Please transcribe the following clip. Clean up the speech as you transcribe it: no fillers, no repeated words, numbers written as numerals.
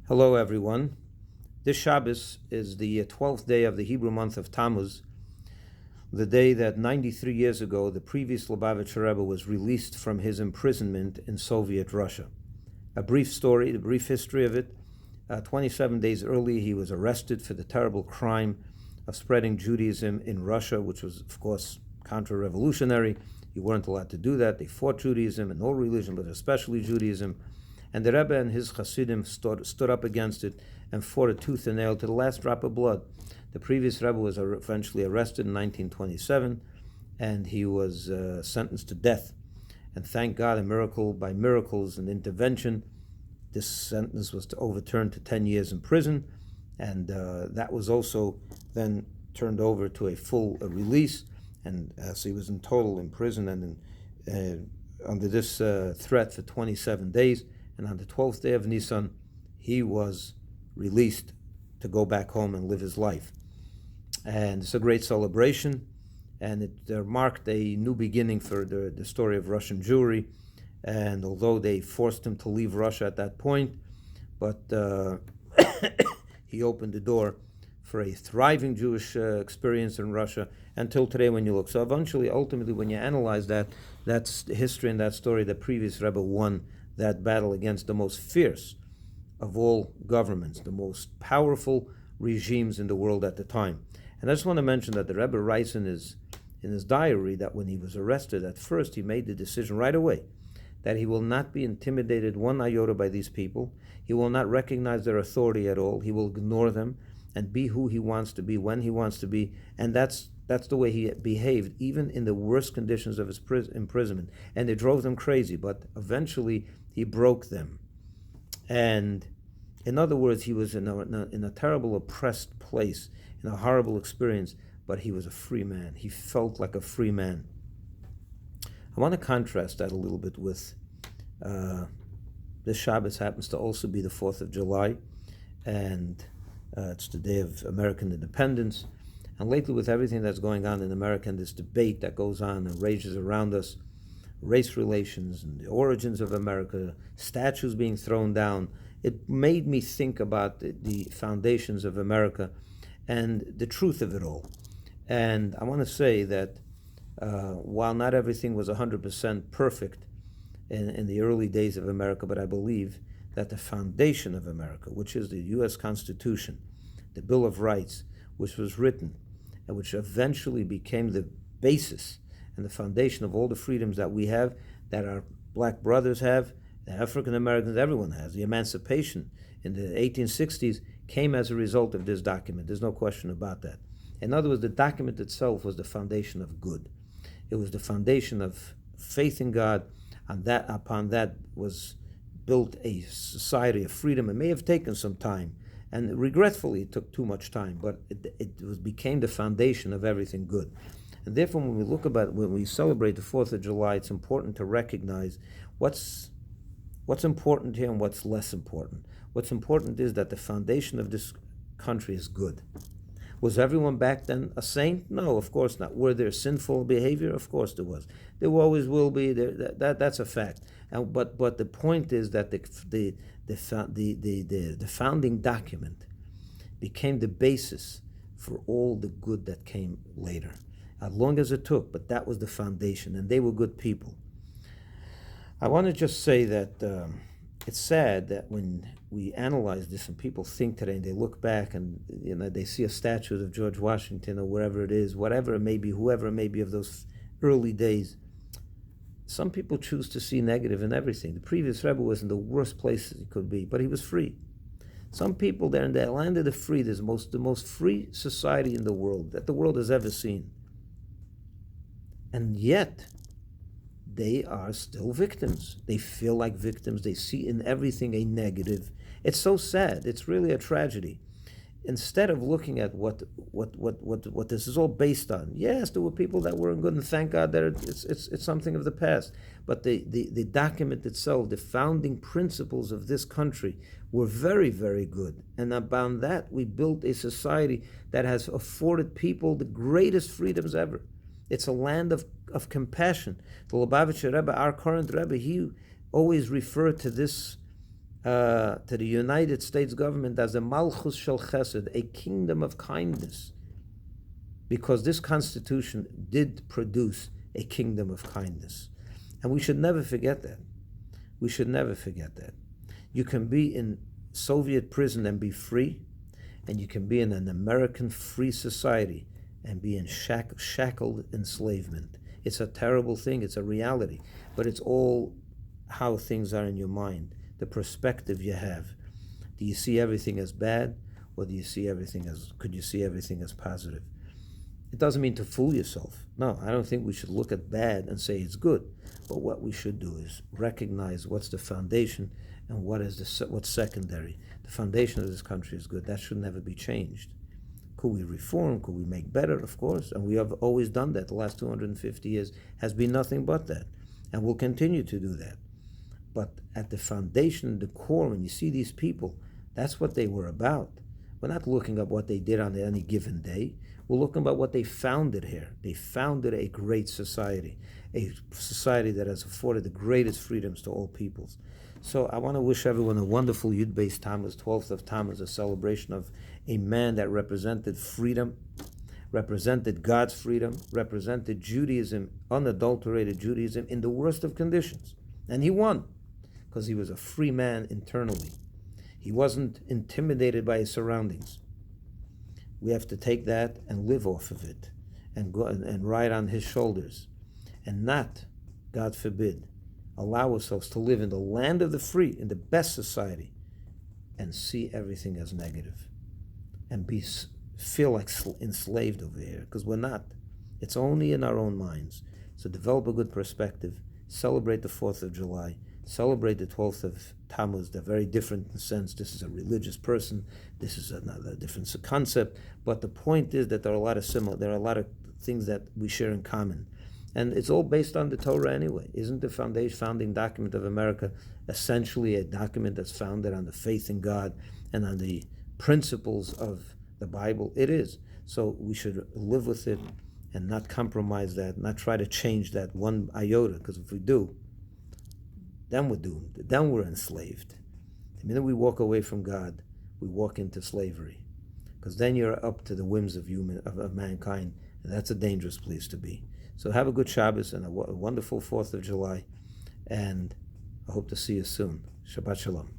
Hello, everyone. This Shabbos is the 12th day of the Hebrew month of Tammuz, the day that 93 years ago the previous Lubavitcher Rebbe was released from his imprisonment in Soviet Russia. A brief story, the brief history of it. 27 days earlier, he was arrested for the terrible crime of spreading Judaism in Russia, which was, of course, counter-revolutionary. You weren't allowed to do that. They fought Judaism and all religion, but especially Judaism. And the Rebbe and his Hasidim stood up against it and fought it tooth and nail to the last drop of blood. The previous Rebbe was eventually arrested in 1927, and he was sentenced to death. And thank God, by miracles and intervention, this sentence was overturned to 10 years in prison, and that was also then turned over to a full release. And so he was in total in prison and under this threat for 27 days. And on the 12th day of Nisan, he was released to go back home and live his life. And it's a great celebration, and it marked a new beginning for the story of Russian Jewry. And although they forced him to leave Russia at that point, but he opened the door for a thriving Jewish experience in Russia until today when you look. So eventually, ultimately, when you analyze that, that's the history and that story. The previous Rebbe won that battle against the most fierce of all governments, the most powerful regimes in the world at the time. And I just want to mention that the Rebbe writes in his diary that when he was arrested, at first he made the decision right away that he will not be intimidated one iota by these people. He will not recognize their authority at all. He will ignore them and be who he wants to be, when he wants to be. And that's the way he behaved, even in the worst conditions of his imprisonment. And it drove them crazy, but eventually he broke them. And in other words, he was in a terrible, oppressed place, in a horrible experience, but he was a free man. He felt like a free man. I want to contrast that a little bit with this Shabbos happens to also be the 4th of July, and it's the day of American independence. And lately, with everything that's going on in America and this debate that goes on and rages around us, race relations and the origins of America, statues being thrown down, it made me think about the foundations of America and the truth of it all. And I want to say that while not everything was 100% perfect in the early days of America, but I believe that the foundation of America, which is the U.S. Constitution, the Bill of Rights, which was written and which eventually became the basis and the foundation of all the freedoms that we have, that our black brothers have, the African Americans, everyone has. The emancipation in the 1860s came as a result of this document. There's no question about that. In other words, the document itself was the foundation of good. It was the foundation of faith in God, and that upon that was built a society of freedom. It may have taken some time, and regretfully it took too much time, but it became the foundation of everything good. And therefore, when we celebrate the 4th of July, it's important to recognize what's important here and what's less important. What's important is that the foundation of this country is good. Was everyone back then a saint? No, of course not. Were there sinful behavior? Of course there was. There always will be. That's a fact. But the point is that the founding document became the basis for all the good that came later. As long as it took, but that was the foundation, and they were good people. I want to just say that it's sad that when we analyze this and people think today and they look back and they see a statue of George Washington or wherever it is, whatever it may be, whoever it may be of those early days, some people choose to see negative in everything. The previous Rebbe was in the worst place he could be, but he was free. Some people there in the land of the free, there's the most free society in the world that the world has ever seen. And yet, they are still victims. They feel like victims. They see in everything a negative. It's so sad. It's really a tragedy. Instead of looking at what this is all based on, yes, there were people that weren't good, and thank God that it's something of the past. But the document itself, the founding principles of this country were very, very good. And upon that, we built a society that has afforded people the greatest freedoms ever. It's a land of compassion. The Lubavitcher Rebbe, our current Rebbe, he always referred to this to the United States government as a Malchus Shel Chesed, a kingdom of kindness, because this Constitution did produce a kingdom of kindness. And we should never forget that. We should never forget that. You can be in Soviet prison and be free, and you can be in an American free society and be in shackled enslavement. It's a terrible thing, it's a reality, but it's all how things are in your mind, the perspective you have. Do you see everything as bad, or do you see everything could you see everything as positive? It doesn't mean to fool yourself. No, I don't think we should look at bad and say it's good. But what we should do is recognize what's the foundation and what's secondary. The foundation of this country is good. That should never be changed. Could we reform? Could we make better? Of course. And we have always done that. The last 250 years has been nothing but that. And we'll continue to do that. But at the foundation, the core, when you see these people, that's what they were about. We're not looking at what they did on any given day. We're looking about what they founded here. They founded a great society, a society that has afforded the greatest freedoms to all peoples. So I want to wish everyone a wonderful Yud Beis Tammuz, 12th of Tammuz, a celebration of a man that represented freedom, represented God's freedom, represented Judaism, unadulterated Judaism, in the worst of conditions. And he won, because he was a free man internally. He wasn't intimidated by his surroundings. We have to take that and live off of it and go and ride on his shoulders, and not, God forbid, allow ourselves to live in the land of the free, in the best society, and see everything as negative and feel like enslaved over here, because we're not. It's only in our own minds. So develop a good perspective, celebrate the 4th of July, celebrate the 12th of Tammuz. They're very different in the sense this is a religious person, this is another different concept, but the point is that there are a lot of things that we share in common. And it's all based on the Torah anyway. Isn't the founding document of America essentially a document that's founded on the faith in God and on the principles of the Bible? It is. So we should live with it and not compromise that, not try to change that one iota, because if we do, then we're doomed. Then we're enslaved. The minute we walk away from God, we walk into slavery, because then you're up to the whims of mankind, and that's a dangerous place to be. So have a good Shabbos and a wonderful 4th of July, and I hope to see you soon. Shabbat Shalom.